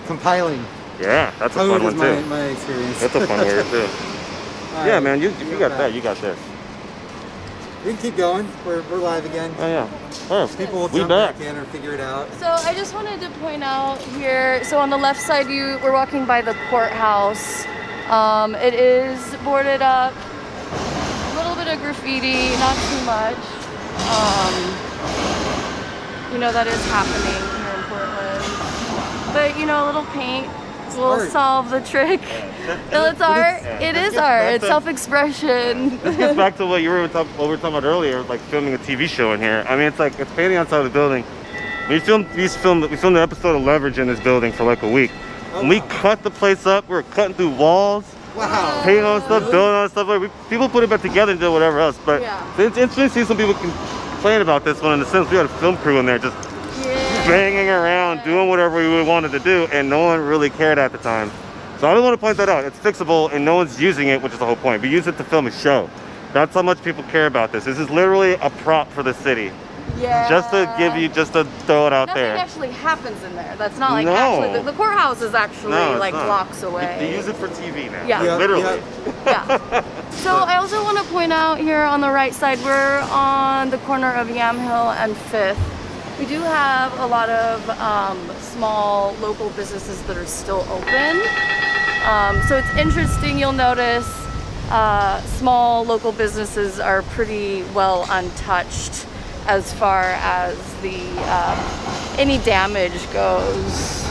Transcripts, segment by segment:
compiling. Yeah, that's a fun one too. My experience. That's a fun word too. Yeah, right, man, you got that. You got this. We can keep going. We're live again. Oh yeah. Oh, people will jump back in or figure it out. So I just wanted to point out here. So on the left side, we're walking by the courthouse. It is boarded up. A little bit of graffiti, not too much. That is happening here in Portland. But a little paint will solve the trick. No, it's art. It is art. It's self-expression. This gets back to what we were talking about earlier, like filming a TV show in here. I mean, it's painting outside the building. We filmed the episode of Leverage in this building for like a week. And we cut the place up. We were cutting through walls. Wow. Painting on stuff, building on stuff. People put it back together and did whatever else. But it's interesting to see some people complain about this one in the sense we had a film crew in there just banging around, doing whatever we wanted to do, and no one really cared at the time. So I just want to point that out. It's fixable and no one's using it, which is the whole point. We use it to film a show. That's how much people care about this. This is literally a prop for the city. Yeah. Just to throw it out there. Nothing actually happens in there. That's not actually, the courthouse is actually blocks away. They use it for TV now. Yeah. Literally. Yeah. So I also want to point out here on the right side, we're on the corner of Yamhill and 5th. We do have a lot of small local businesses that are still open. So it's interesting, you'll notice small local businesses are pretty well untouched as far as the any damage goes.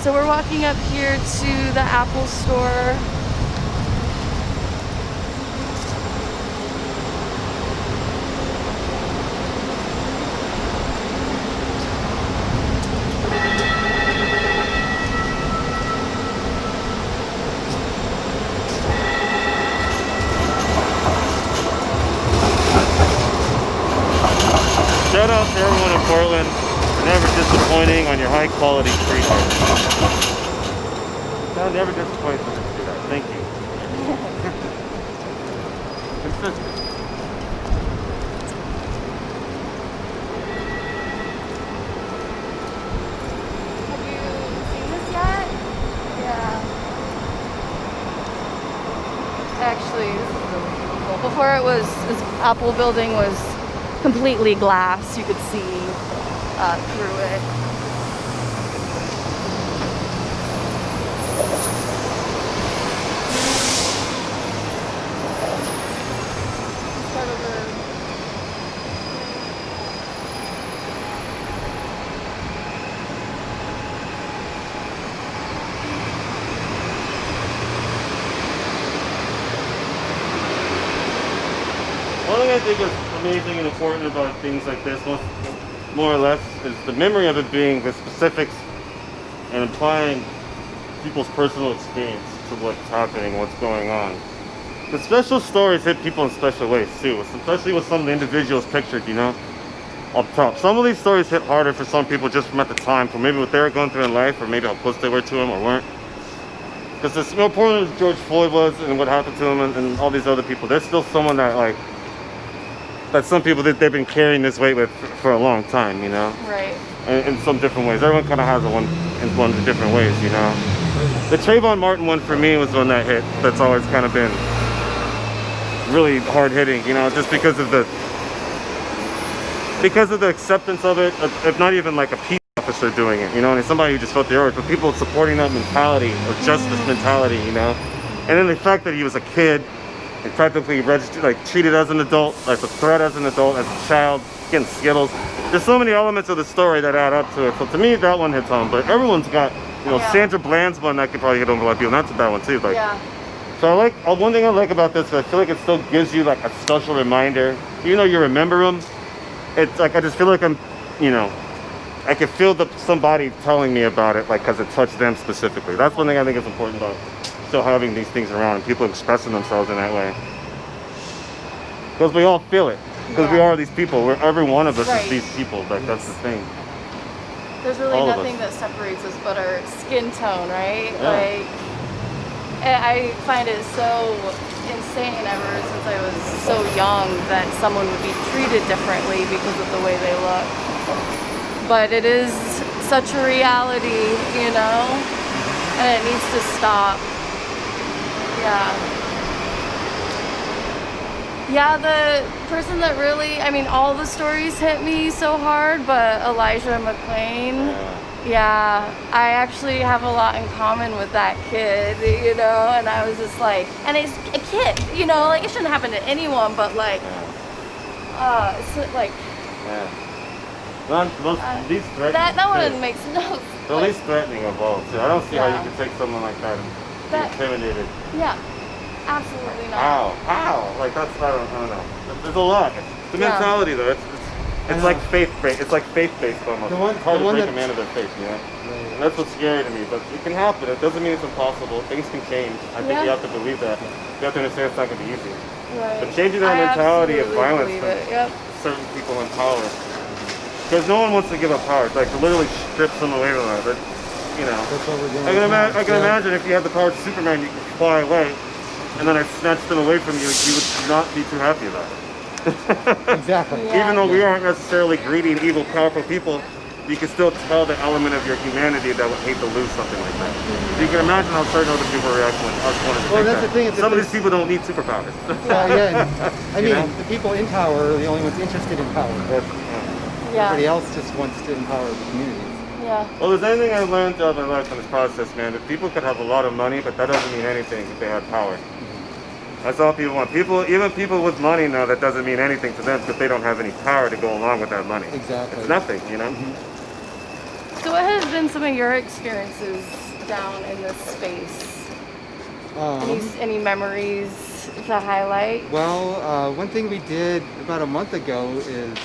So we're walking up here to the Apple store. Shout out to everyone in Portland for never disappointing on your high quality street art. No, never disappoint when you do that. Thank you. Consistent. Have you seen this yet? Yeah. Actually, this is really beautiful. Before this Apple building was completely glass, you could see through it. Start over. One thing I think is amazing and important about things like this, more or less, is the memory of it being the specifics and applying people's personal experience to what's happening, what's going on. The special stories hit people in special ways too, especially with some of the individuals pictured, up top. Some of these stories hit harder for some people just from at the time, for maybe what they were going through in life, or maybe how close they were to him or weren't. Because as important as George Floyd was and what happened to him and all these other people, there's still someone that that some people that they've been carrying this weight with for a long time, Right. in some different ways. Everyone kind of has one in different ways, The Trayvon Martin one for me was one that hit. That's always kind of been really hard hitting, just because of the acceptance of it, if not even like a peace officer doing it, and somebody who just felt the urge, but people supporting that mentality or justice mentality, and then the fact that he was a kid and practically registered, treated as an adult, as a threat as an adult, as a child, getting Skittles. There's so many elements of the story that add up to it. So to me, that one hits home. But everyone's got, Sandra Bland's one that could probably hit home a lot of people. And that's a bad one too. So one thing I like about this, I feel like it still gives you a special reminder. Even though you remember them, it's I just feel like I'm, I can feel somebody telling me about it, because it touched them specifically. That's one thing I think is important about still having these things around and people expressing themselves in that way. Because we all feel it. Because we are these people. Every one of us is these people. That's the thing. There's really nothing that separates us but our skin tone, right? Yeah. I find it so insane ever since I was so young that someone would be treated differently because of the way they look. But it is such a reality, you know, and it needs to stop. Yeah. Yeah, the person that really, I mean, all the stories hit me so hard, but Elijah McClain, yeah, I actually have a lot in common with that kid, you know, and I was just like, and it's a kid, you know, like it shouldn't happen to anyone, but like, it's like, least threatening. that one makes no sense. The least threatening of all, too. I don't see how you could take someone like that and be intimidated. Yeah. Absolutely not. How? Like that's I don't know. There's a lot. The mentality though. It's like faith-based. It's like faith-based almost. It's hard to break a man of their faith, you know. Right. And that's what's scary to me. But it can happen. It doesn't mean it's impossible. Things can change. I think you have to believe that. You have to understand it's not going to be easy. Right. But changing that mentality of violence from certain people in power, because no one wants to give up power. It's like to literally strip them away from that. But you know, that's what we're doing. I can imagine if you had the power of Superman, you could fly away. And then I snatched them away from you, you would not be too happy about it. Exactly. Even though we aren't necessarily greedy and evil, powerful people, you can still tell the element of your humanity that would hate to lose something like that. So you can imagine how certain other people react when us wanting to take that's that. the thing. Some of these people don't need superpowers. I mean, the people in power are the only ones interested in power. Everybody else just wants to empower the communities. Yeah. Well, there's anything I learned throughout my life in this process, man, that people could have a lot of money, but that doesn't mean anything if they have power. That's all people want. Even people with money know that doesn't mean anything to them because they don't have any power to go along with that money. Exactly. It's nothing, you know? So what has been some of your experiences down in this space? Any memories to highlight? Well, one thing we did about a month ago is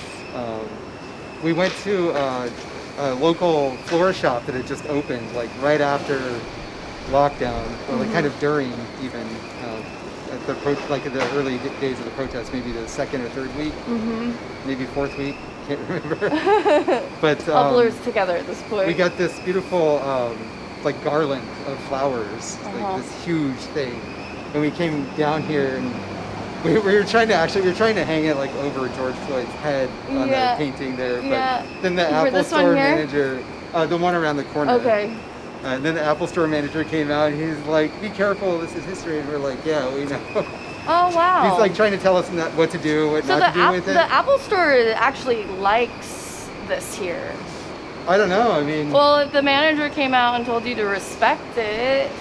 we went to a local flower shop that had just opened, like right after lockdown, or like kind of during even at the early days of the protest, maybe the second or third week, maybe fourth week, can't remember. But all blurs together at this point. We got this beautiful like garland of flowers, like this huge thing, and we came down here and we were trying to hang it like over George Floyd's head on that painting there, but then the Apple store manager, the one around the corner. Okay. And then the Apple store manager came out and he's like, "Be careful, this is history." And we're like, "Yeah, we know." Oh, wow. He's like trying to tell us what to do, what not to do with it. The Apple store actually likes this here. I don't know, I mean... Well, if the manager came out and told you to respect it,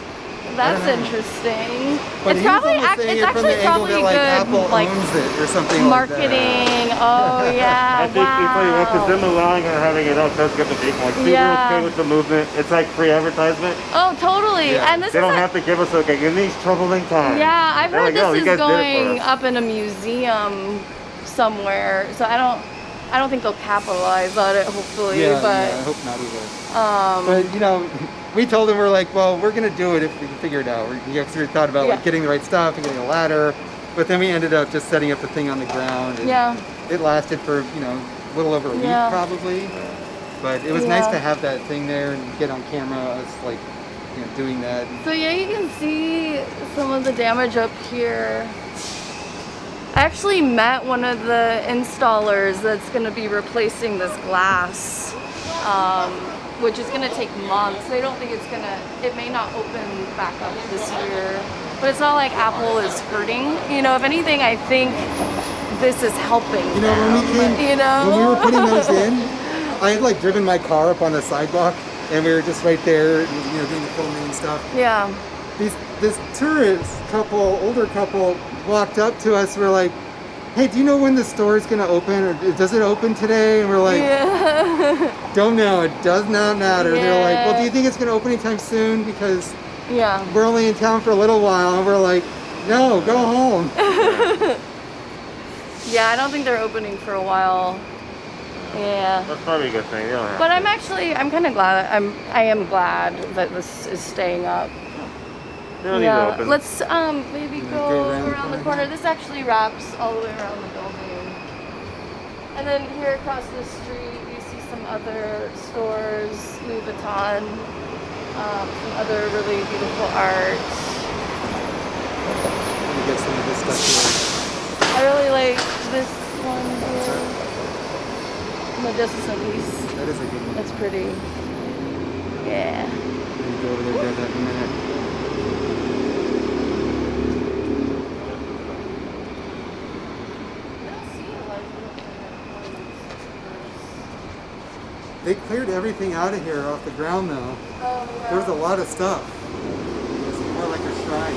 that's interesting. But it's probably actually probably good, like Apple owns it or something marketing. Like that. Oh yeah. I think because them allowing or having it up does get the people like super okay with the movement. It's like free advertisement. Oh, totally. Yeah. And this they don't have to give us in these troubling times. Yeah, I've heard this is going up in a museum somewhere. So I don't think they'll capitalize on it. Hopefully, but I hope not either. But you know. We told him, we're like, well, we're going to do it if we can figure it out. We actually thought about like getting the right stuff and getting a ladder, but then we ended up just setting up the thing on the ground. And it lasted for, a little over a week probably. But it was nice to have that thing there and get on camera us like, doing that. So yeah, you can see some of the damage up here. I actually met one of the installers that's going to be replacing this glass. Which is going to take months. They don't think it may not open back up this year. But it's not like Apple is hurting. If anything, I think this is helping when we were putting those in, I had like driven my car up on the sidewalk and we were just right there, doing the filming and stuff. Yeah. This tourist couple, older couple, walked up to us. We're like, "Hey, do you know when the store is going to open, or does it open today?" And we're like, "Don't know, it does not matter." They're like, "Well, do you think it's going to open anytime soon? Because we're only in town for a little while." And we're like, "No, go home." Yeah, I don't think they're opening for a while. Yeah. That's probably a good thing. But I'm kind of glad. I am glad that this is staying up. Yeah, let's maybe go around the corner. This actually wraps all the way around the building. And then here across the street, you see some other stores, Louis Vuitton, some other really beautiful art. Let me get some of this stuff here. I really like this one here. The Justice and Peace. That is a good one. It's pretty. Yeah. Let me go over there and grab that in a minute. They cleared everything out of here off the ground though. Oh, yeah. There was a lot of stuff. It's more like a shrine.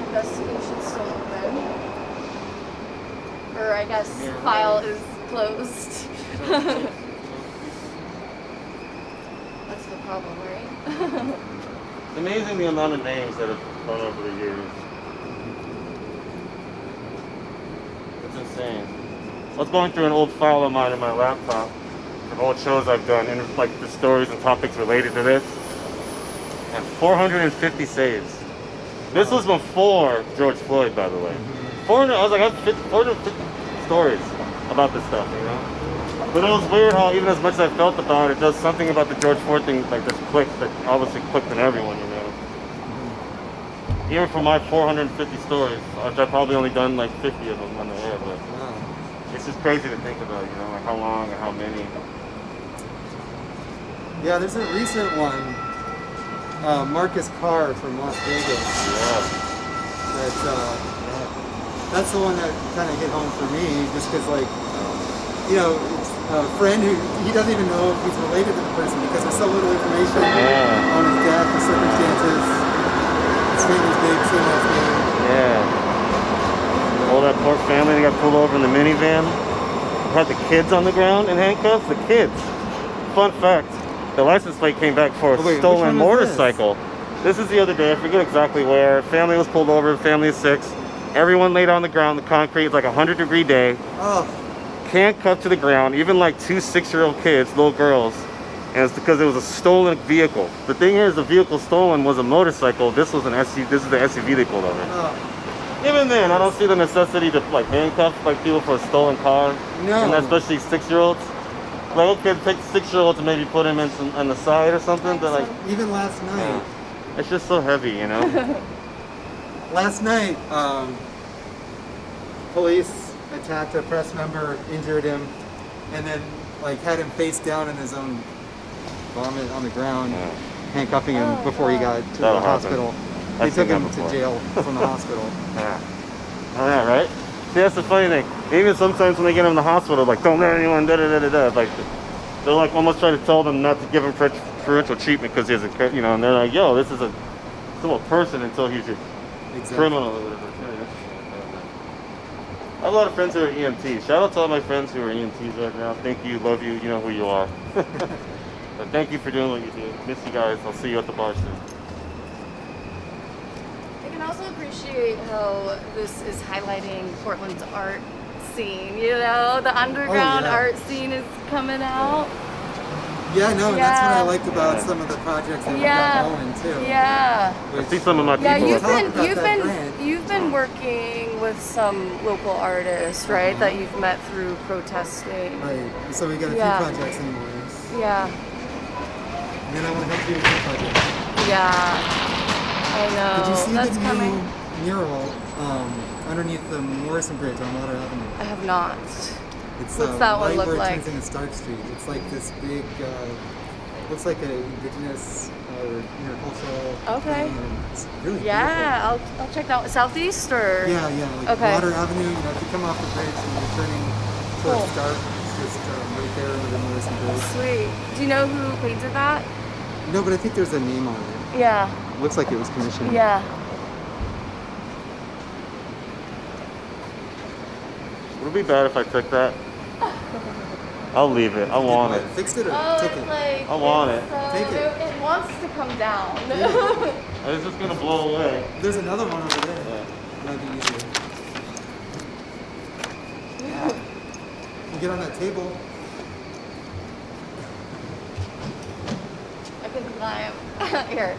Investigation still open. Or I guess file is closed. That's the problem, right? It's amazing the amount of names that have gone over the years. It's insane. I was going through an old file of mine in my laptop of old shows I've done, and it's like the stories and topics related to this. And 450 saves. This was before George Floyd, by the way. 400. I was like, I have 450 stories about this stuff, you know. But it was weird how even as much as I felt about it, does something about the George Floyd thing like just clicked, that obviously clicked in everyone, you know. Even for my 450 stories, I've probably only done like 50 of them on the air, but it's just crazy to think about, you know, like how long and how many. Yeah, there's a recent one. Marcus Carr from Las Vegas. Yeah. That's the one that kind of hit home for me, just because, like, you know, it's a friend who he doesn't even know if he's related to the person because there's so little information on his death, the circumstances. His family's big, same as me. Yeah. All that poor family that got pulled over in the minivan. Had the kids on the ground in handcuffs. The kids. Fun fact. The license plate came back for a stolen motorcycle. This is the other day, I forget exactly where. Family was pulled over, family of 6. Everyone laid on the ground, the concrete, it's like a 100-degree day. Oh. Handcuffed to the ground, even like 2 6-year-old kids, little girls. And it's because it was a stolen vehicle. The thing is, the vehicle stolen was a motorcycle. This was an SUV, this is the SUV they pulled over. Oh. Even then, I don't see the necessity to like handcuff like people for a stolen car. No. And especially 6-year-olds. Like, okay, take the 6-year-old to maybe put him in on the side or something, but like... Even last night. It's just so heavy, you know? Last night, police attacked a press member, injured him, and then like had him face down in his own vomit on the ground, handcuffing him before he got to the hospital. They took him to jail from the hospital. Yeah. Oh yeah, right? See, that's the funny thing. Even sometimes when they get him in the hospital, like, don't let anyone da-da-da-da-da. Like, they're like almost trying to tell them not to give him preferential treatment because he's a, you know, and they're like, yo, this is still a person until he's a criminal or whatever. I have a lot of friends who are EMTs. Shout out to all my friends who are EMTs right now. Thank you, love you, you know who you are. But thank you for doing what you do. Miss you guys. I'll see you at the bar soon. I can also appreciate how this is highlighting Portland's art scene, you know? The underground art scene is coming out. Yeah, no, and that's what I liked about some of the projects that we got going too. Yeah. I see some of my people. You've been working with some local artists, right? That you've met through protesting. Right. So we got a few projects anyways. Yeah. And then I want to help you with your project. Yeah. I know. Did you see that's the coming. new mural underneath the Morrison Bridge on Water Avenue? I have not. It's What's that one look where it like? turns into Stark Street. It's like this big, looks like an indigenous or intercultural thing. And it's really beautiful. I'll check that out. Southeast or? Yeah, like Water Avenue. You know, if you come off the bridge and you're turning towards Stark, it's just right there under the Morrison Bridge. Sweet. Do you know who painted that? No, but I think there's a name on it. Yeah. Looks like it was commissioned. Yeah. Would it be bad if I took that? I'll leave it. I want it. Fixed it or took it? Like, I want it. Take it. It wants to come down. It's just gonna blow away. There's another one over there. Might be easier. You get on that table. I can climb. Here.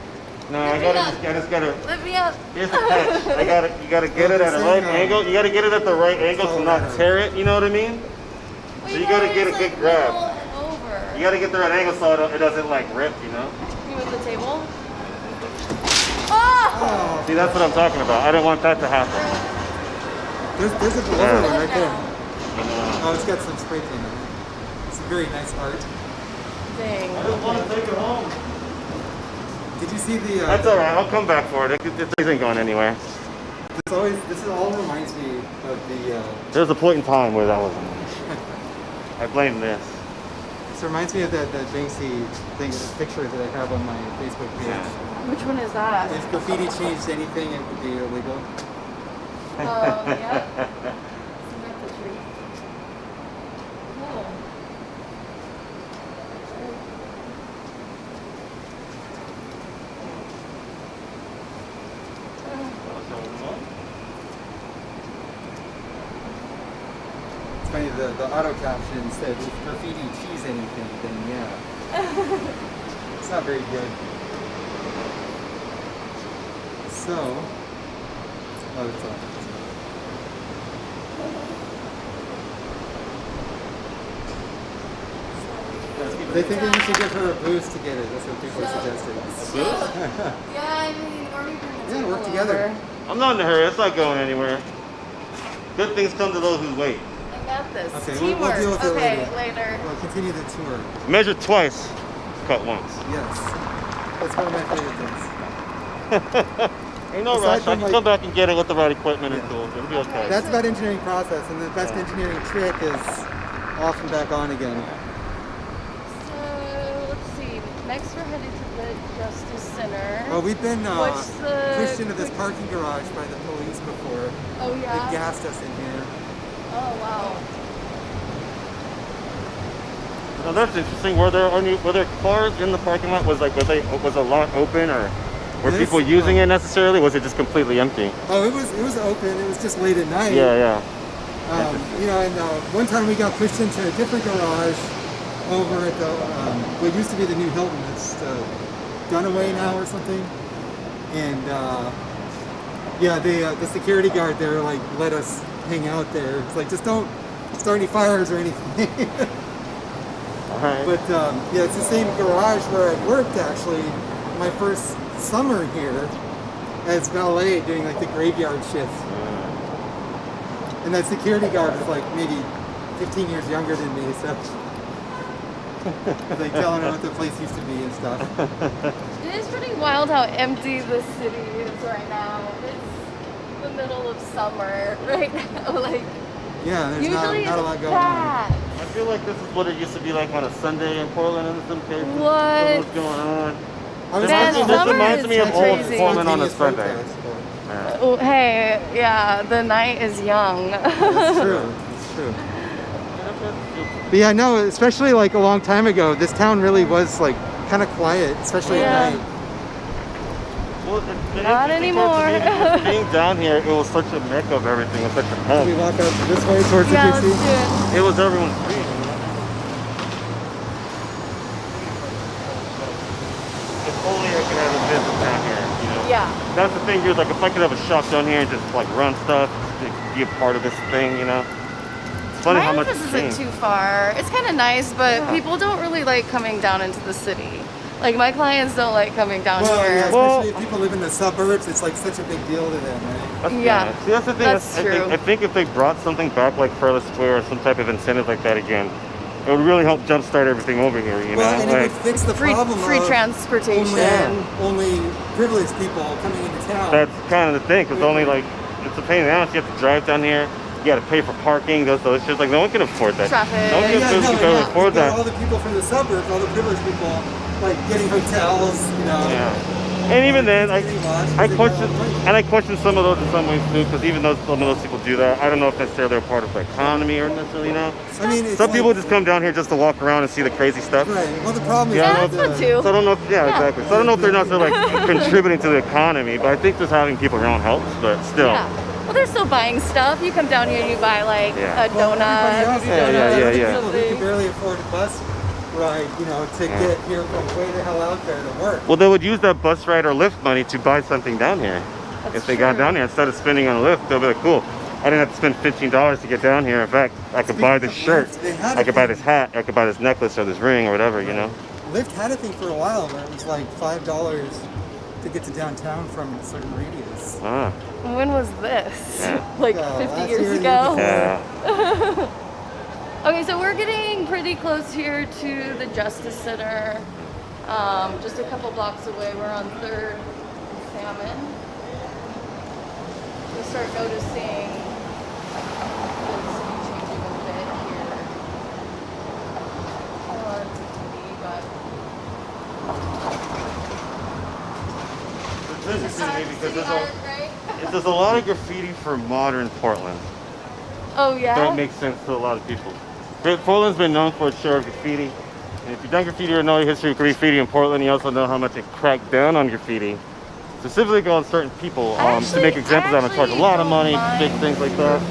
No, I just gotta. Lift me up. Here's the catch. You gotta get it at the right angle. You gotta get it at the right angle to not tear it. You know what I mean? So you gotta get a good grab. You gotta get the right angle so it doesn't like rip. You know? You move the table. Oh! See, that's what I'm talking about. I didn't want that to happen. There's a blue one right there. Oh, it's got some spray paint on it. very nice art. Dang. I don't want to take it home. Did you see the? That's all right. I'll come back for it. This isn't going anywhere. This all reminds me of the. There's a point in time where that wasn't. I blame this. This reminds me of that Banksy thing, the picture that I have on my Facebook page. Yeah. Which one is that? If graffiti changed anything, it would be illegal. Oh, yeah. Isn't that the tree? Oh. It's funny, the auto caption said, if graffiti cheese anything, then yeah. It's not very good. So, oh, it's on. They think that you should give her a boost to get it. That's what people are suggesting. Yeah, I mean, army permits. Yeah, work together. I'm not in a hurry. It's not going anywhere. Good things come to those who wait. I got this. Okay, Teamwork. we'll deal with it Okay, later. later. We'll continue the tour. Measure twice, cut once. Yes. That's one of my favorite things. Ain't no Aside rush. I from, can like- come back and get it with the right equipment and Yeah. tools. It'll be okay. That's about engineering process, and the best engineering trick is off and back on again. So, let's see. Next, we're headed to the Justice Center. Well, we've been What's the pushed into this parking garage by the police before. Oh, They yeah? gassed us in here. Oh, wow. Now that's interesting. Were there cars in the parking lot? Was a lot open, or were This- people using it necessarily? Was it just completely empty? Oh, it was open. It was just late at night. Yeah. You know, and one time we got pushed into a different garage over at the what used to be the new Hilton. It's Dunaway now or something. And yeah, the security guard there like let us hang out there. It's like just don't start any fires or anything. All right. But yeah, it's the same garage where I worked actually my first summer here as valet doing like the graveyard shift. And that security guard was like maybe 15 years younger than me, so like telling her what the place used to be and stuff. It is pretty wild how empty the city is right now. It's the middle of summer right now. Like, Yeah, there's usually not a it's lot going on. packed. I feel like this is what it used to be like on a Sunday in Portland in some cases. What? What's going on? I was Man, thinking this summer reminds is me of old crazy. Portland on a spontaneous Sunday. protest, Yeah. Oh, hey, yeah, the night is young. but It's true. It's true. But yeah, no, especially like a long time ago, this town really was like kind of quiet, especially Yeah. at night. Well, the Not interesting part to me anymore. is being down here, it was such a mecca of everything. It was such a hub. We walk up this way towards Yeah, the let's Dixie. do it. It was everyone's dream. If only I could have a business down here, you know? Yeah. That's the thing here, like if I could have a shop down here and just like run stuff, just be a part of this thing, you know? It's funny My how much office it's isn't changed. too far. It's kind of nice, but Yeah. people don't really like coming down into the city. Like, my clients don't like coming down Well, here. yeah, Well- especially if people live in the suburbs, it's like such a big deal to them, right? Yeah. See, that's the thing. That's true. I think if they brought something back like Fairless Square or some type of incentive like that again, it would really help jumpstart everything over here, you Well, know? and it Like, would fix the Free problem of transportation. only privileged people coming into town. that's kind of the thing, because only like, it's a pain in the ass. You have to drive down here. You got to pay for parking, those shit. Like, no one can afford that. Traffic. No one can yeah, afford you got that. all the people from the suburbs, all the privileged people, like getting hotels, you know. Yeah. And even then, I They question, got all the money. and I question some of those in some ways too, because even though some of those people do that, I don't know if necessarily they're part of the economy or necessarily, you know. I mean, it's Some like- people just come down here just to walk around and see the crazy stuff. Right. Well, the problem is Yeah, Yeah, that that's fun too. So I don't know if, yeah, exactly. So I don't know if they're necessarily like contributing to the economy, but I think just having people around helps, but still. Yeah. Well, they're still buying stuff. You come down here and you buy like Yeah. a donut. else, Yeah, yeah. People who can barely afford a bus ride, you know, to get here from way the hell out there to work. Well, they would use that bus ride or Lyft money to buy something down here. That's If they got true. down here, instead of spending on a Lyft, they'll be like, cool, I didn't have to spend $15 to get down here. In fact, I could buy this shirt, I could buy this hat, I could buy this necklace or this ring or whatever, you know? Lyft had a thing for a while where it was like $5 to get to downtown from a certain radius. Ah, When was this? Yeah. Like Yeah, 50 last years year, ago? yeah. Okay, so we're getting pretty close here to the Justice Center. Just a couple blocks away. We're on 3rd and Salmon. We'll start noticing the city changing a bit here. Oh, it's pretty, but It's interesting to me because city art, right? there's a lot of graffiti for modern Portland. Oh yeah. That makes sense to a lot of people. Portland's been known for its share of graffiti. And if you've done graffiti or know the history of graffiti in Portland, you also know how much it cracked down on graffiti. Specifically on certain people to make examples out and charge a lot of money, big things like that. I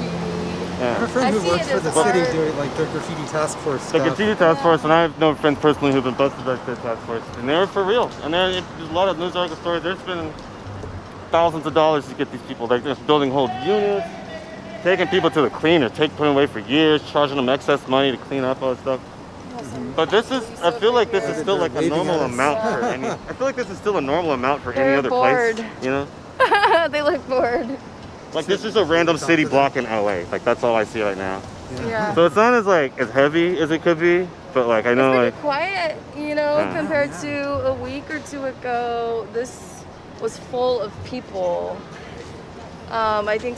have a friend who works for the city doing like their graffiti task force The stuff. graffiti task force, and I have no friends personally who've been busted by the task force, and they're for real. And there's a lot of news article stories. They're spending thousands of dollars to get these people. Like they're building whole units, taking people to the cleaner, putting them away for years, charging them excess money to clean up all this stuff. But this is, I feel like this is still like a normal amount for any. I feel like this is still a normal amount for any other place. You know? They look bored. Like this is a random city block in LA. Like that's all I see right now. Yeah. So it's not as like as heavy as it could be, but like I know It's pretty quiet, you know, Yeah. compared to a week or two ago. This was full of people. I think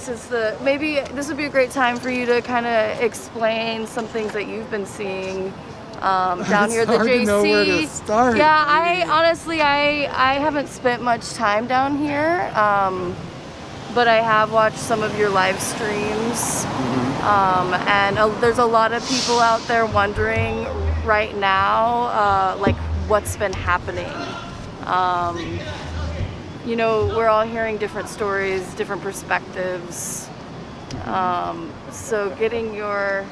maybe this would be a great time for you to kind of explain some things that you've been seeing down here at the hard JC. to know where to start. Yeah, I honestly I haven't spent much time down here, but I have watched some of your live streams, and there's a lot of people out there wondering right now, like what's been happening. You know, we're all hearing different stories, different perspectives. So getting your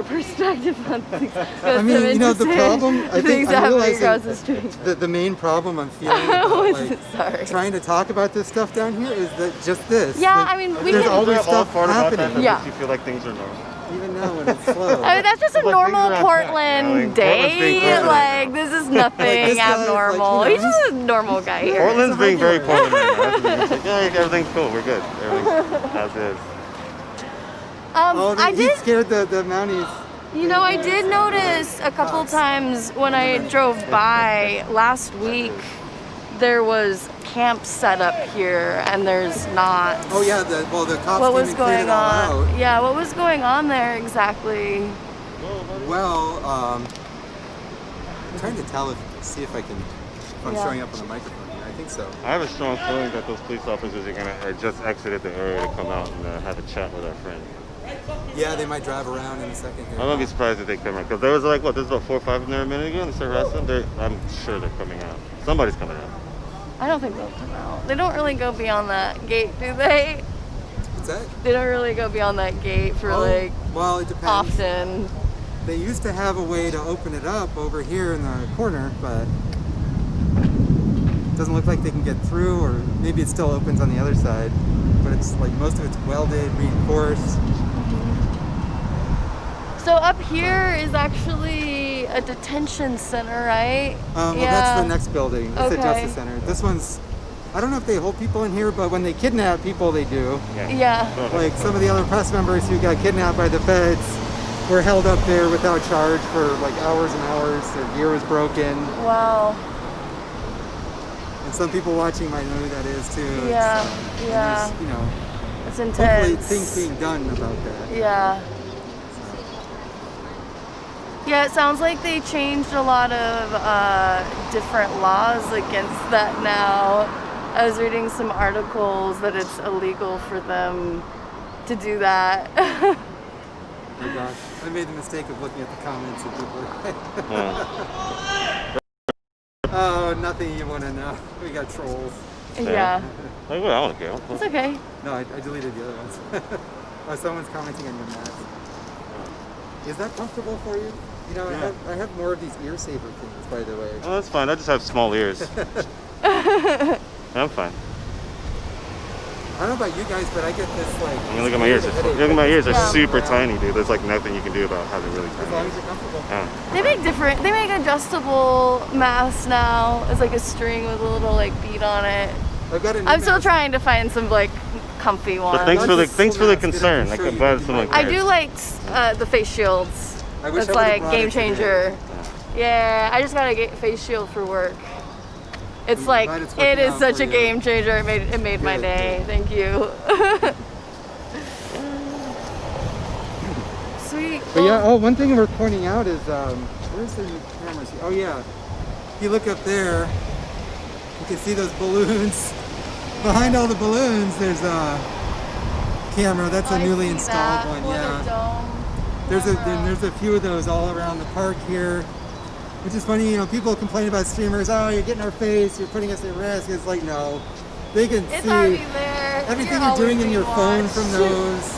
perspective on things. I mean, you know, the problem, I think I'm across the realizing street. the main problem I'm feeling about, like, Sorry. trying to talk about this stuff down here is that just this. Yeah, that I mean, we there's can- all this stuff part about that happening. that Yeah. makes you feel like things are normal. Even now when it's slow. I mean, that's just a Like, normal things are on track, Portland you know, like, day. Portland's being Portland. Like, this is nothing this guy's, like, abnormal. you know, He's just a normal guy here. Portland's being very regular. Portland right now. It's like, yeah, everything's cool. We're good. Everything's as is. Oh, I he did. scared the Mounties. You know, I did notice a couple times when I drove by last week, there was camps set up here, and there's not. Oh yeah, the cops What came was and cleared going it all on? out. Yeah, what was going on there exactly? Well, I'm trying to see if I'm Yeah. showing up on the microphone here. I think so. I have a strong feeling that those police officers are just exited the area to come out and have a chat with our friend. Yeah, they might drive around in a second here. I wouldn't be surprised if they come out because there was like there's about 4 or 5 in there a minute ago and they started wrestling. I'm sure they're coming out. Somebody's coming out. I don't think they'll come out. They don't really go beyond that gate, do they? What's that? They don't really go beyond that gate for like Well, it depends. often. They used to have a way to open it up over here in the corner, but it doesn't look like they can get through, or maybe it still opens on the other side. But it's like most of it's welded, reinforced. So up here is actually a detention center, right? Well, that's the next building. It's the Okay. Justice Center. This one's, I don't know if they hold people in here, but when they kidnap people, they do. Yeah. Like some of the other press members who got kidnapped by the feds were held up there without charge for like hours and hours. Their gear was broken. Wow. And some people watching might know who that is too. Yeah, and yeah. there's, you know, It's hopefully intense. things being done about that. Yeah. Yeah, it sounds like they changed a lot of different laws against that now. I was reading some articles that it's illegal for them to do that. Oh gosh, I made the mistake of looking at the comments of people. Oh, nothing you want to know. We got trolls. Yeah. Like, well, I don't care. It's okay. No, I deleted the other ones. Oh, someone's commenting on your mask. Is that comfortable for you? You know, Yeah. I have more of these ear saver things, by the way. Oh, that's fine. I just have small ears. I'm fine. I don't know about you guys, but I get this like. I mean, look at my ears. Look at my ears. They're Yeah. super tiny, dude. There's like nothing you can do about having really As tiny long ears. as you're comfortable. Yeah. They make adjustable masks now. It's like a string with a little like bead on it. I've got a new I'm still mask. trying to find some like comfy one. But thanks for the That's just so concern. nice. Like, I'm glad someone I cares. do like the face shields. I wish It's I would've like brought game it today. changer. Yeah, I just got a face shield for work. It's I'm like glad it's it working is out such for a you. game changer. It made my Good, day. good. Thank you. Sweet. But yeah, oh, one thing we're pointing out is, where's the new cameras? Oh yeah, if you look up there, you can see those balloons. Behind all the balloons, there's a camera. That's a I newly see installed that one. for the Yeah, dome there's camera. a few of those all around the park here, which is funny. You know, people complain about streamers. Oh, you're getting our face. You're putting us at risk. It's like no, they can It's see already there. everything you're doing in your phone from those.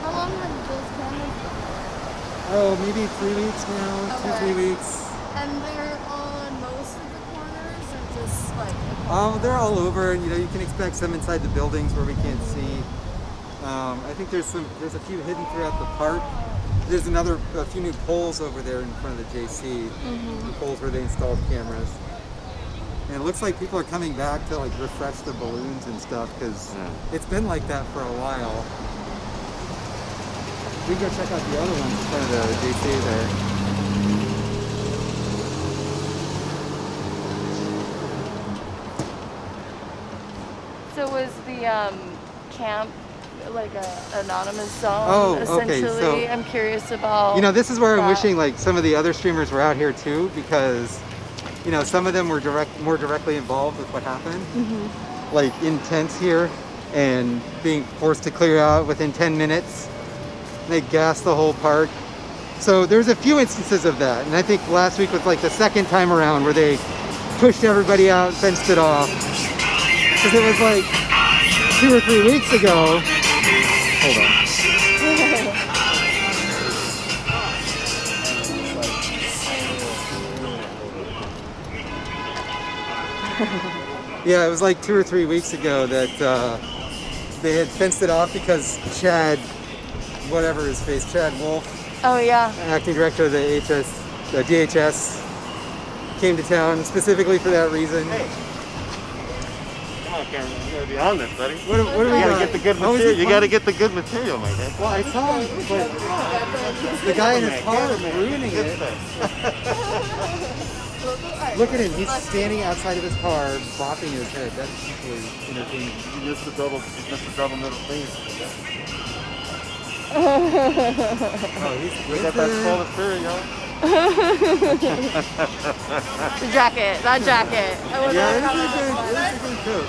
How long have those cameras been there? Oh, maybe 3 weeks now, Okay. 2-3 weeks. And they're on most of the corners, or just like? Oh, they're all over, and you know you can expect some inside the buildings where we can't see. I think there's a few hidden throughout the park. There's a few new poles over there in front of the JC, the poles where they installed cameras. And it looks like people are coming back to like refresh the balloons and stuff because it's been like that for a while. We can go check out the other ones in front of the JC there. So was the camp like a anonymous zone? Oh, okay, essentially? so- I'm curious about. You know, this is where I'm that. wishing like some of the other streamers were out here too, because you know some of them were more directly involved with what happened, like in tents here, and being forced to clear out within 10 minutes. They gassed the whole park. So there's a few instances of that, and I think last week was like the second time around where they pushed everybody out, fenced it off, because it was like 2 or 3 weeks ago. Hold on. Yeah, it was like 2 or 3 weeks ago that they had fenced it off because Chad, whatever his face, Chad Wolf, Oh yeah. acting director of the DHS, came to town specifically for that reason. Come on, Cameron. You gotta be on this, buddy. What do we You gotta got? get the good Oh, is material. he You gotta fine? get the good material, my man. Well, I saw him, but the guy in his car is ruining it. Look at him, he's standing outside of his car, bopping his head. That's equally entertaining. You missed the double middle finger. Oh, he's We got that spoiler spirit, y'all. The jacket. That jacket. I would Yeah, have it is a good coat.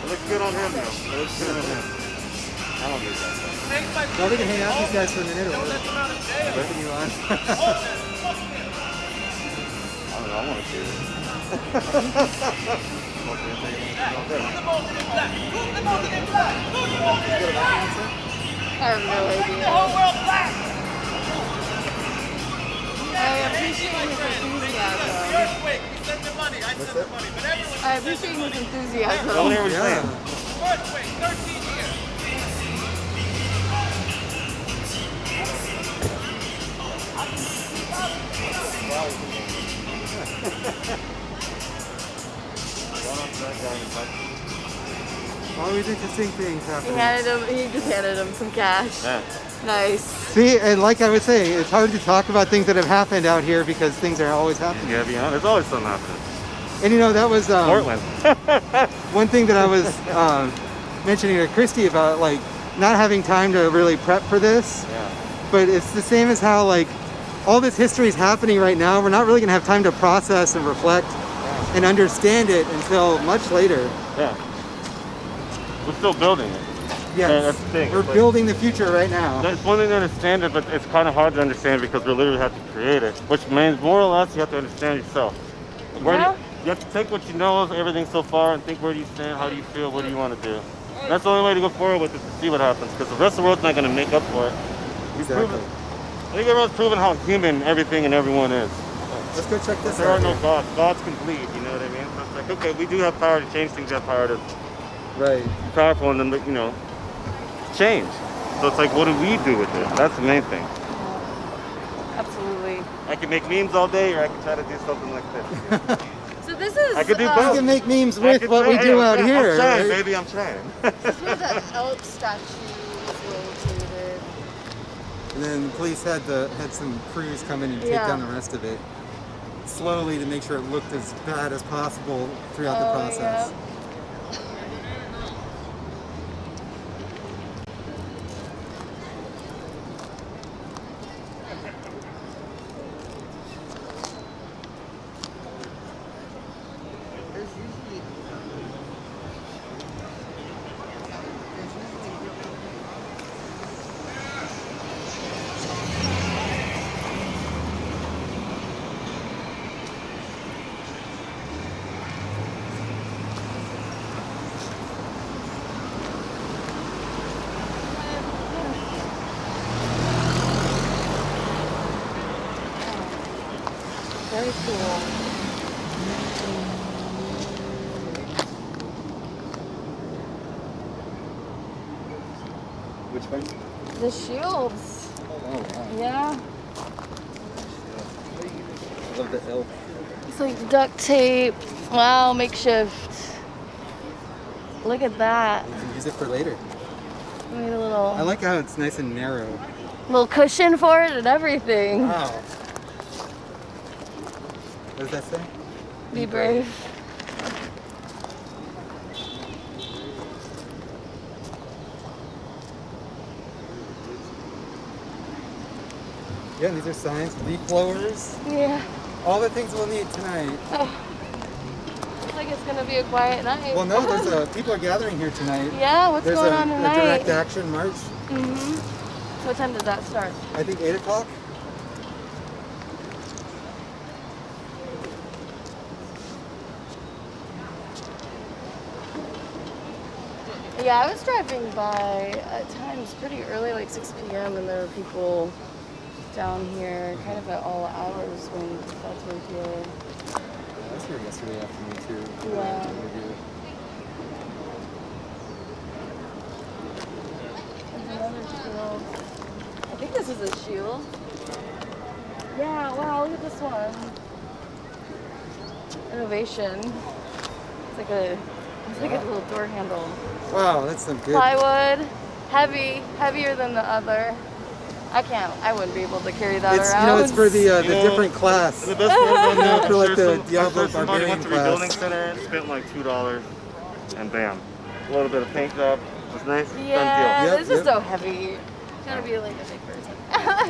It looks good on him, though. It looks good on him. I don't need that. Well, we can hang out with these guys for a minute or ripping you on. I don't know. I want to see it. I have no idea. I appreciate his enthusiasm. I appreciate his enthusiasm. Don't hear what he's Yeah. saying. Always interesting things happening. He just handed him some cash. Yeah. Nice. See, and like I was saying, it's hard to talk about things that have happened out here because things are always happening. You gotta be honest. There's always something happening. And you know, that was Portland. one thing that I was mentioning to Christy about, like, not having time to really prep for this. Yeah. But it's the same as how, like, all this history is happening right now. We're not really going to have time to process and reflect and understand it until much later. Yeah. We're still building it. Yes, Yeah, that's the thing. we're It's like- building the future right now. It's one thing to understand it, but it's kind of hard to understand because we literally have to create it. Which means, more or less, you have to understand yourself. Yeah. You have to take what you know of everything so far and think, where do you stand, how do you feel, what do you want to do? And that's the only way to go forward with it, to see what happens, because the rest of the world's not going to make up for it. We've Exactly. proven, I think everyone's proven how human everything and everyone is. Let's go check this There out. are no gods. Gods can bleed, you know what I mean? So it's like, okay, we do have power to change things, we have power to be Right. powerful and then, you know, change. So it's like, what do we do with it? That's the main thing. Absolutely. I can make memes all day, or I can try to do something like this. So this is. I could do You both. can make memes I with could what try- we do hey, out yeah, here. I'm trying, right? baby, I'm trying. This is where the elk statue is located. And then the police had some crews come in and take Yeah. down the rest of it slowly to make sure it looked as bad as possible throughout the Oh, process. yeah. Very cool. Which one? The shields. Oh, wow. Yeah. I love the elk. It's like duct tape. Wow, makeshift. Look at that. You can use it for later. Made a I little like how it's nice and narrow. little cushion for it and everything. Wow. What does that say? Be brave. Yeah, these are signs. Leaf blowers. Yeah. All the things we'll need tonight. Looks like it's gonna be a quiet night. Well, no, there's people are gathering here tonight. Yeah, what's There's going a on tonight? direct action march. What time does that start? I think 8 o'clock. Yeah, I was driving by at times pretty early, like 6 p.m., and there were people down here kind of at all hours when the feds were here. I was here yesterday afternoon too. Yeah. There's another shield. I think this is a shield. Yeah, wow, look at this one. Innovation. It's like a little door handle. Wow, that's some good. Plywood, heavier than the other. I wouldn't be able to carry that It's around. it's for the You know, different class. The best part about that, For like I'm the sure Diablo I'm sure somebody went to Barbarian Rebuilding class. Center, spent like $2, and bam, a little bit of paint job. It's nice. Yeah, Yep, this is yep. so heavy. Gotta be like a big person.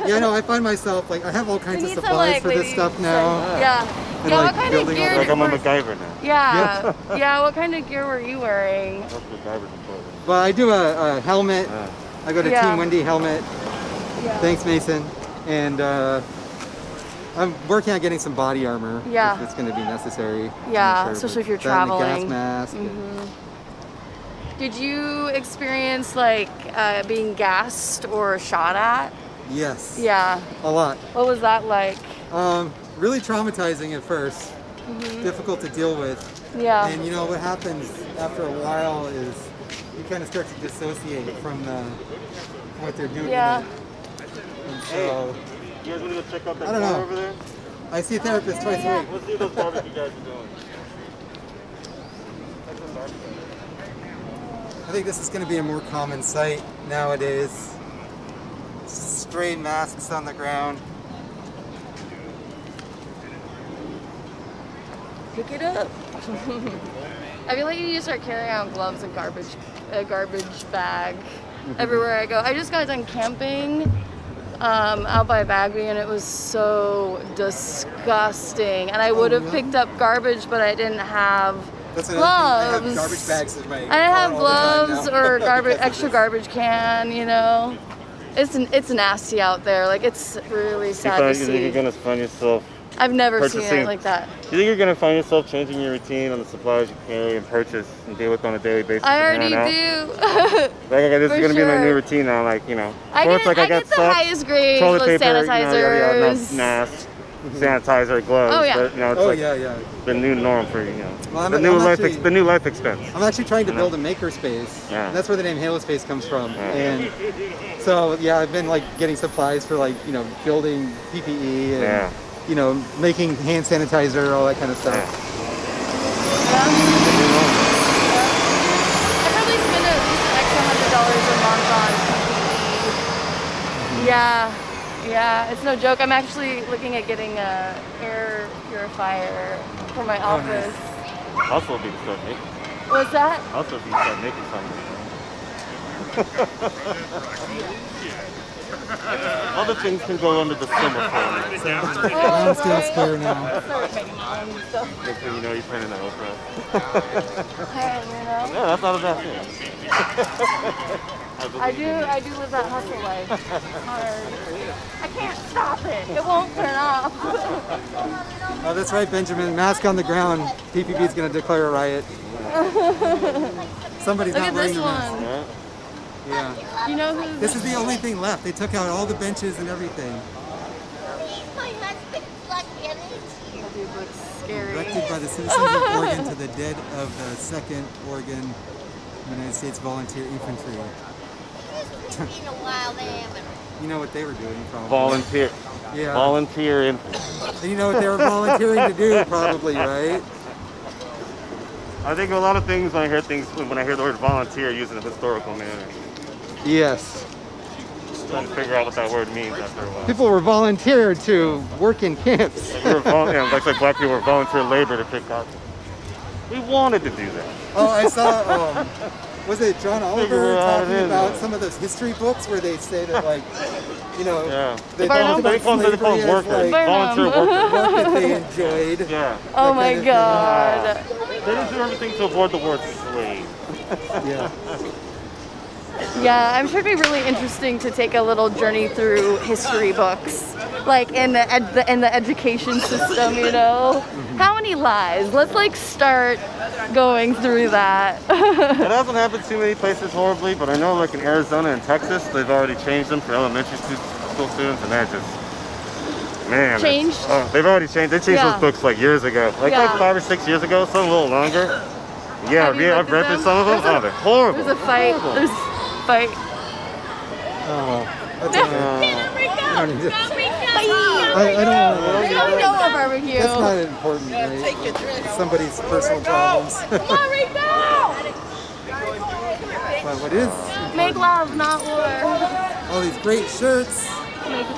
Yeah, no, I find myself like I have all We kinds of need some, supplies like, for this ladies, stuff now. Yeah. And, Yeah, like, what kind of building all gear? that. Like I'm a were- MacGyver now. Yeah. Yeah, what kind of gear were you wearing? That's MacGyver's important. But I do a helmet. Yeah. I got a Yeah. Team Wendy helmet. Yeah. Thanks, Mason. And I'm working on getting some body armor. Yeah. If it's going to be necessary. Yeah, I'm especially if you're that and a traveling. gas mask. Did you experience like being gassed or shot at? Yes. Yeah. A lot. What was that like? Really traumatizing at first. Difficult to deal with. Yeah. And you know what happens after a while is you kind of start to dissociate from what they're doing. Yeah. And so You guys want to go check out that I don't car know. over there? I see a therapist twice a week. Let's see what those barbecue guys are doing. I think this is going to be a more common sight nowadays. Stray masks on the ground. Pick it up. I feel like you need to start carrying out gloves and a garbage bag everywhere I go. I just got done camping out by Bagby, and it was so disgusting. And I would have picked up garbage, but I didn't have That's another thing. I gloves. have garbage bags in my I didn't car have all the time gloves now or because of extra this. garbage can. You know, it's nasty out there. Like it's really sad to You think you're see. gonna find yourself? I've never seen purchasing- it like that. You think you're gonna find yourself changing your routine on the supplies you carry and purchase and deal with on a daily basis? I from already here on out? do. Like, okay, this For is gonna be my sure. new routine now. Like, you know, I first, get, like, I got get the socks, highest grade toilet with paper, you know, yada, yada, sanitizers. mask, sanitizer, gloves. Oh, yeah. But, you know, it's Oh like yeah. the new norm for Well, the new life expense. I'm actually trying to build a makerspace. Yeah. That's where the name Halospace comes from. Yeah. And so yeah, I've been like getting supplies for like building PPE and Yeah. you know, making hand sanitizer, all that kind of stuff. Yeah. I probably spend at least an extra $100 a month on PPE. Yeah, it's no joke. I'm actually looking at getting a air purifier for my office. Nice. Also, if you start making. What's that? Also, if you start making something. Other things can go under the summer phone. Round scale square now. Start making my own stuff. Next thing you know, you're printing an Oprah. Hey, you know. Yeah, that's not a bad thing. I do live that hustle life. Hard. I can't stop it. It won't turn off. Oh, that's right, Benjamin. Mask on the ground. PPP is going to declare a riot. Somebody's Look not at wearing this a mask. one. Yeah. Yeah. You know who's This is the only thing left. They took out all the benches and everything. My husband plugged in it. That dude looks scary. Erected by the citizens of Oregon to the dead of the 2nd Oregon United States Volunteer Infantry. It's been a while, they haven't. You know what they were doing, probably. Volunteer. Yeah. Volunteer in. And you know what they were volunteering to do, probably, right? I think a lot of things when I hear the word volunteer used in a historical manner. Yes. Trying to figure out what that word means after a while. People were volunteered to work in camps. Like like black people were volunteer labor to pick cotton. We wanted to do that. Oh, I saw, was it John Figure Oliver it out, talking it is. about some of those history books where they say that, like, you know, Yeah. they Barnum. talk They about call them slavery as, workers. like, Volunteer workers. work that they enjoyed. Yeah. Oh that my kind of thing. god. They didn't do everything to avoid the word slave. Yeah. Yeah, I'm sure it'd be really interesting to take a little journey through history books, like in the education system. You know, how many lies? Let's like start going through that. It hasn't happened too many places horribly, but I know like in Arizona and Texas, they've already changed them for elementary school students, and they're just, man. Changed? They've already changed. They changed Yeah. those books like years ago, like Yeah. 5 or 6 years ago, some a little longer. Yeah, Have you I've looked read at through them? some of them. There's a- Oh, they're horrible. There's a fight. Horrible. There's a fight. Oh, that's okay. I don't need to. I don't know. You don't know a barbecue. That's not important, right? Somebody's personal problems. Come on, right now. But what is Make love, not war. all these great shirts?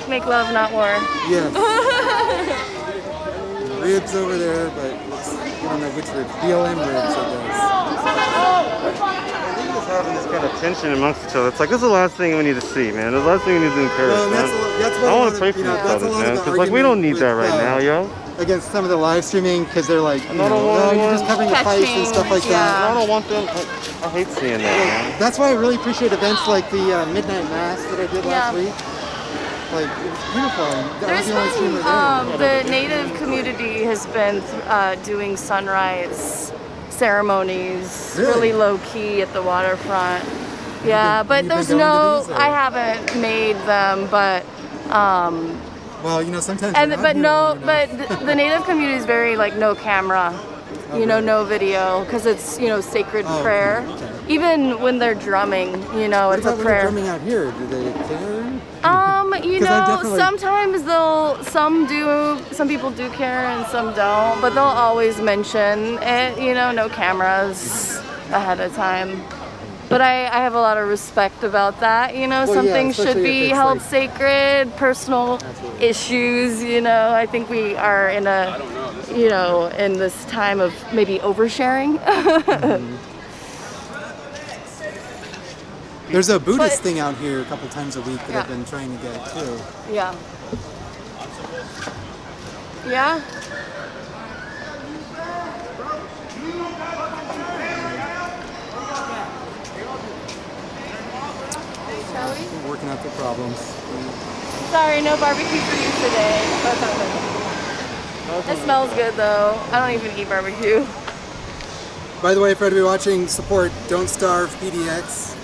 Make love, not war. Yes. Ribs over there, but I don't know which ribs. BLM ribs, I guess. Just having this kind of tension amongst each other. It's like this is the last thing we need to see, man. The last thing we need to encourage, Well, man. that's what I a want lot to of- pray for you know, these that's a brothers, lot of man. the Because like we don't need that argument right with, now, yo. Against some of the live streaming, because they're like, you know, Another one, no, you're just covering the fights and stuff like Catching, that. I don't want them. I hate seeing that, man. That's why I really appreciate events like the Midnight Mass that I did last Yeah. week. Like, it was beautiful. And that was There's the only streamer been there. the native community has been doing sunrise ceremonies, Really? really low key at the waterfront. Yeah, you've but been there's going to no. these, or- I haven't made them, but Well, you know, sometimes. and they're not but here no, long enough. but the native community is very like no camera. Oh, You know, really? no video, because it's, you know, sacred Oh, prayer. okay. Even when they're drumming, you know, What it's a about when they're prayer. drumming out here? Do they care? You 'Cause I know, definitely- sometimes some people do care and some don't, but they'll always mention it, you know, no cameras ahead of time. But I have a lot of respect about that, you know, Well, some yeah, things should especially if be it's held like- sacred, personal Absolutely. issues, you know. I think we are in a, you know, in this time of maybe oversharing. There's a Buddhist But- thing out here a couple times a week that I've Yeah. been trying to get too. Yeah. Yeah? Shall we? We're working out the problems. Sorry, no barbecue for you today. It smells good though. I don't even eat barbecue. By the way, for everybody watching, support Don't Starve PDX.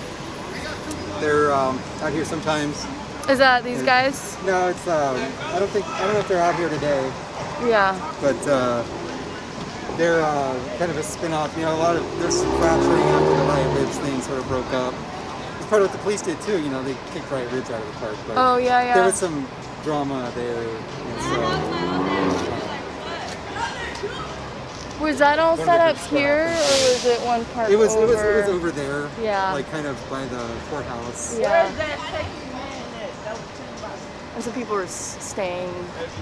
They're out here sometimes. Is that these guys? No, it's I don't know if they're out here today, Yeah. but they're kind of a spin-off. You know, there's some fracturing after the Riot Ribs thing sort of broke up. It's part of what the police did too. You know, they kicked Riot Ribs out of the park. But Oh yeah, there yeah. was some drama there, and so Was that all One of set the up big here, or spot was it one part It was over? it was over there. Yeah. Like kind of by the courthouse. Yeah. And so people were staying,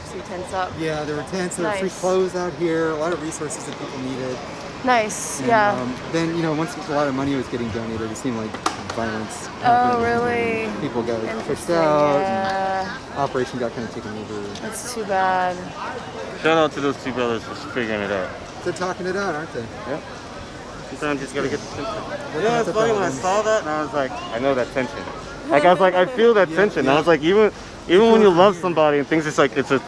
some tents up. Yeah, there were tents, there were free Nice. clothes out here, a lot of resources that people needed. Nice, And, yeah. then, once a lot of money was getting donated, it seemed like violence. Oh, happened. really? People got pushed Interesting, out. yeah. And operation got kind of taken over. That's too bad. Shout out to those two brothers for figuring it out. They're talking it out, aren't they? Yeah. Sometimes you just gotta get the tension. Working Yeah, out it's the funny when I problems. saw that and I was like, I know that tension. Like I was like, I feel that Yeah, tension. yeah. I was like, even when you love somebody and things, just like it's just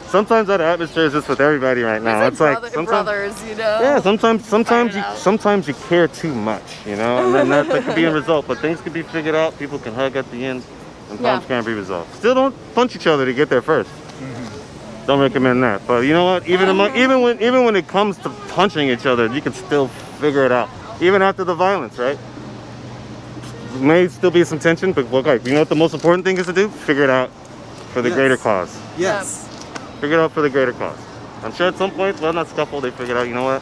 sometimes that atmosphere is just with everybody right now. It's like sometimes, brothers, you know? yeah, sometimes Fired out. sometimes you care too much, and then that could be a result. But things can be figured out. People can hug at the end, and problems Yeah. can be resolved. Still, don't punch each other to get there first. Don't recommend that. But you know what? Even when it comes to punching each other, you can still figure it out. Even after the violence, right? May still be some tension, but okay, you know what the most important thing is to do? Figure it out for the Yes. greater cause. Yes. Figure it out for the greater cause. I'm sure at some point, well, not scuffle, they figured out, you know what?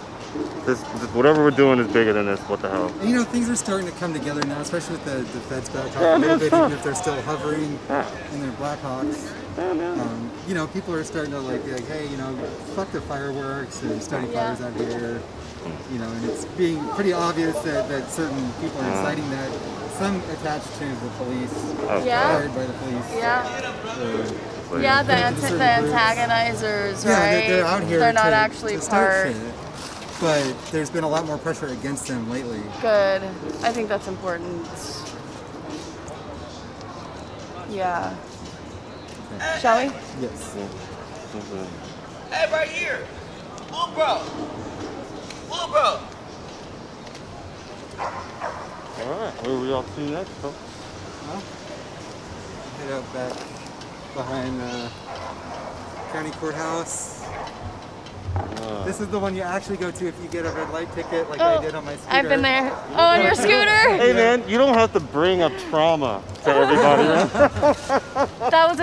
This whatever we're doing is bigger than this. What the hell? And, things are starting to come together now, especially with the feds back off Yeah, a little it's bit, tough. even if they're still hovering Yeah. in their Blackhawks. Yeah, man. People are starting to be like, hey, fuck the fireworks and starting Yeah. fires out here. And it's being pretty obvious that certain people are inciting that. Some attached to the police, Okay. Yeah. hired by the police. Yeah. So, Yeah, the, Connected to certain groups. antagonizers, Yeah, right? they're out here. They're not to actually start part. shit. But there's been a lot more pressure against them lately. Good. I think that's important. Yeah. Shall we? Yes. Hey, right here. Little bro. Little bro. All right, where we all see next, folks? Head out back behind the county courthouse. This is the one you actually go to if you get a red light ticket, like I did on my scooter. I've been there. Oh, on your scooter? Hey man, you don't have to bring up trauma to everybody. Right? That was a